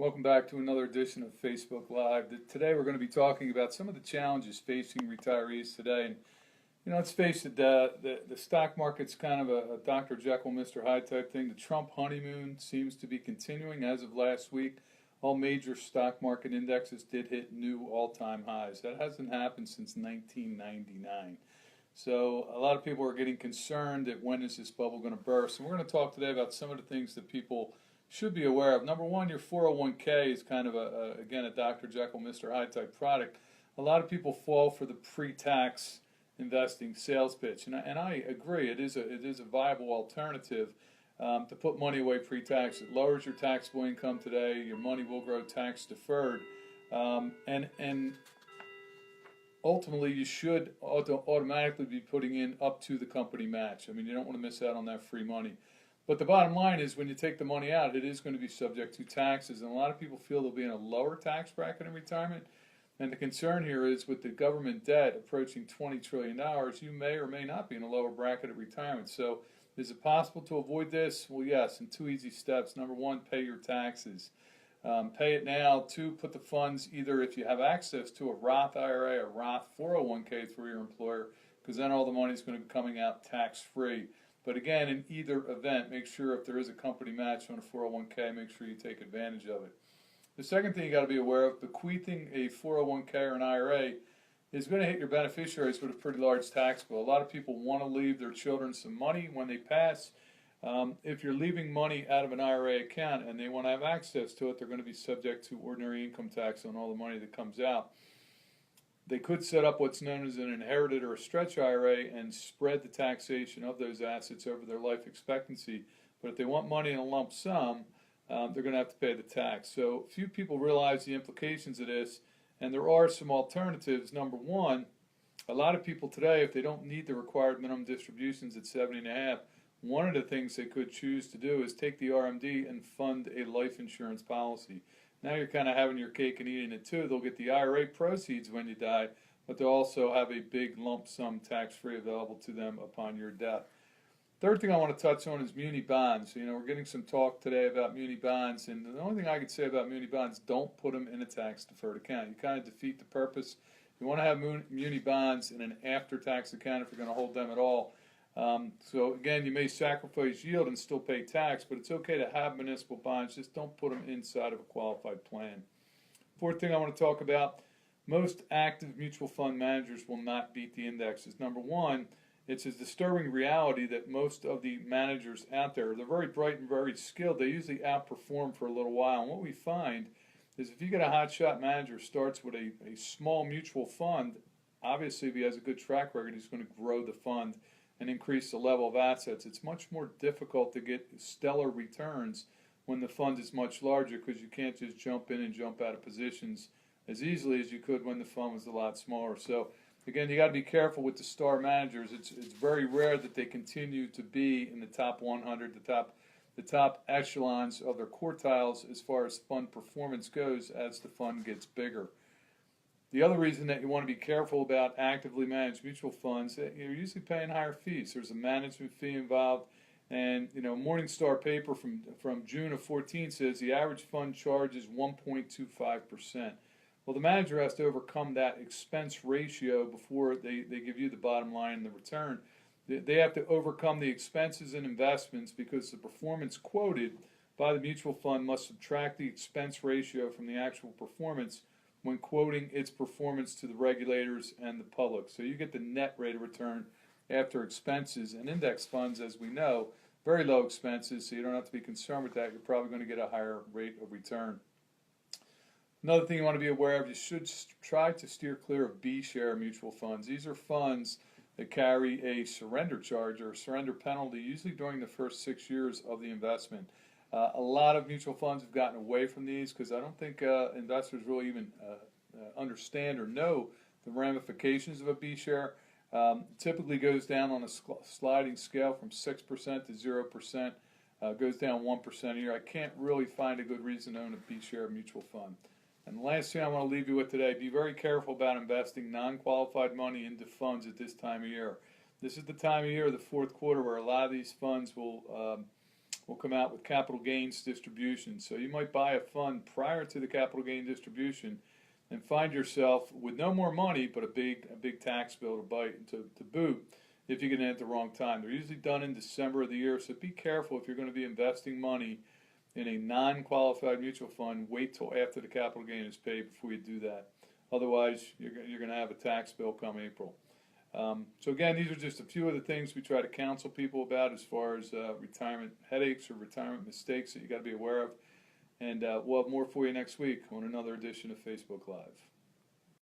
Welcome back to another edition of Facebook Live. Today we're going to be talking about some of the challenges facing retirees today. And let's face it, the stock market's kind of a Dr. Jekyll, Mr. Hyde type thing. The Trump honeymoon seems to be continuing as of last week. All major stock market indexes did hit new all-time highs. That hasn't happened since 1999. So a lot of people are getting concerned that when is this bubble going to burst. And we're going to talk today about some of the things that people should be aware of. Number one, your 401k is kind of again a Dr. Jekyll, Mr. Hyde type product. A lot of people fall for the pre-tax investing sales pitch, and I agree. It is a viable alternative to put money away pre-tax. It lowers your taxable income today. Your money will grow tax deferred, and ultimately you should automatically be putting in up to the company match. I mean, you don't want to miss out on that free money. But the bottom line is when you take the money out, it is going to be subject to taxes. And a lot of people feel they'll be in a lower tax bracket in retirement. And the concern here is with the government debt approaching $20 trillion, you may or may not be in a lower bracket at retirement. So is it possible to avoid this? Well, yes, in two easy steps. Number one, pay your taxes. Pay it now. Two, put the funds either if you have access to a Roth IRA or Roth 401k through your employer, because then all the money is going to be coming out tax-free. But again, in either event, make sure if there is a company match on a 401k, make sure you take advantage of it. The second thing you got to be aware of, bequeathing a 401k or an IRA is going to hit your beneficiaries with a pretty large tax bill. A lot of people want to leave their children some money when they pass. If you're leaving money out of an IRA account and they want to have access to it, they're going to be subject to ordinary income tax on all the money that comes out. They could set up what's known as an inherited or a stretch IRA and spread the taxation of those assets over their life expectancy. But if they want money in a lump sum, they're going to have to pay the tax. So few people realize the implications of this, and there are some alternatives. Number one, a lot of people today, if they don't need the required minimum distributions at 70.5, one of the things they could choose to do is take the RMD and fund a life insurance policy. Now you're kind of having your cake and eating it too. They'll get the IRA proceeds when you die, but they'll also have a big lump sum tax-free available to them upon your death. Third thing I want to touch on is muni bonds. We're getting some talk today about muni bonds, and the only thing I could say about muni bonds, don't put them in a tax-deferred account. You kind of defeat the purpose. You want to have muni bonds in an after-tax account if you're going to hold them at all. So again, you may sacrifice yield and still pay tax, but it's okay to have municipal bonds. Just don't put them inside of a qualified plan. Fourth thing I want to talk about, most active mutual fund managers will not beat the indexes. Number one, it's a disturbing reality that most of the managers out there, they're very bright and very skilled. They usually outperform for a little while. And what we find is if you get a hotshot manager who starts with a small mutual fund, obviously if he has a good track record, he's going to grow the fund and increase the level of assets. It's much more difficult to get stellar returns when the fund is much larger, because you can't just jump in and jump out of positions as easily as you could when the fund was a lot smaller. So again, you got to be careful with the star managers. It's very rare that they continue to be in the top 100, the top echelons of their quartiles as far as fund performance goes as the fund gets bigger. The other reason that you want to be careful about actively managed mutual funds, you're usually paying higher fees. There's a management fee involved, and Morningstar paper from June of 14 says the average fund charges 1.25%. Well, the manager has to overcome that expense ratio before they give you the bottom line and the return. They have to overcome the expenses and investments because the performance quoted by the mutual fund must subtract the expense ratio from the actual performance when quoting its performance to the regulators and the public. So you get the net rate of return after expenses. And index funds, as we know, very low expenses, so you don't have to be concerned with that. You're probably going to get a higher rate of return. Another thing you want to be aware of, you should try to steer clear of B-share mutual funds. These are funds that carry a surrender charge or a surrender penalty, usually during the first 6 years of the investment. A lot of mutual funds have gotten away from these because I don't think investors really even understand or know the ramifications of a B-share. Typically goes down on a sliding scale from 6% to 0%, goes down 1% a year. I can't really find a good reason to own a B-share mutual fund. And the last thing I want to leave you with today, be very careful about investing non-qualified money into funds at this time of year. This is the time of year, the fourth quarter, where a lot of these funds will will come out with capital gains distribution. So you might buy a fund prior to the capital gain distribution and find yourself with no more money but a big tax bill to bite to boot if you get in at the wrong time. They're usually done in December of the year, so be careful if you're going to be investing money in a non-qualified mutual fund. Wait till after the capital gain is paid before you do that. Otherwise, you're going to have a tax bill come April. So again, these are just a few of the things we try to counsel people about as far as retirement headaches or retirement mistakes that you got to be aware of. And we'll have more for you next week on another edition of Facebook Live.